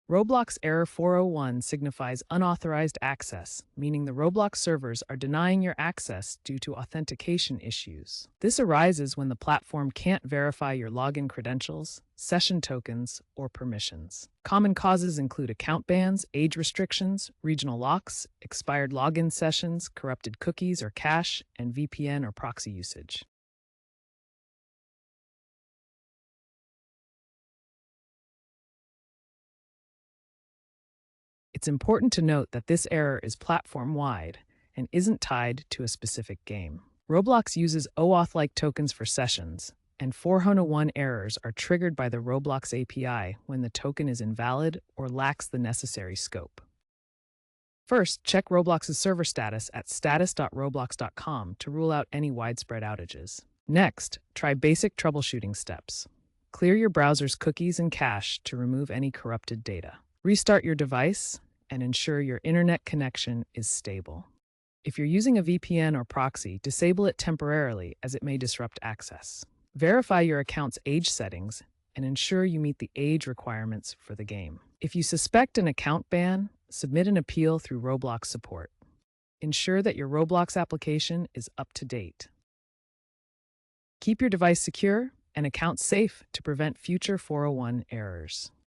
Roblox Error 401 signifies unauthorized access, meaning the Roblox servers are denying your access due to authentication issues. This arises when the platform can't verify your login credentials, session tokens, or permissions. Common causes include account bans, age restrictions, regional locks, expired login sessions, corrupted cookies or cache, and VPN or proxy usage. It's important to note that this error is platform-wide and isn't tied to a specific game. Roblox uses OAuth-like tokens for sessions, and 401 errors are triggered by the Roblox API when the token is invalid or lacks the necessary scope. First, check Roblox's server status at status.roblox.com to rule out any widespread outages. Next, try basic troubleshooting steps. Clear your browser's cookies and cache to remove any corrupted data. Restart your device and ensure your internet connection is stable. If you're using a VPN or proxy, disable it temporarily as it may disrupt access. Verify your account's age settings and ensure you meet the age requirements for the game. If you suspect an account ban, submit an appeal through Roblox support. Ensure that your Roblox application is up to date. Keep your device secure and account safe to prevent future 401 errors.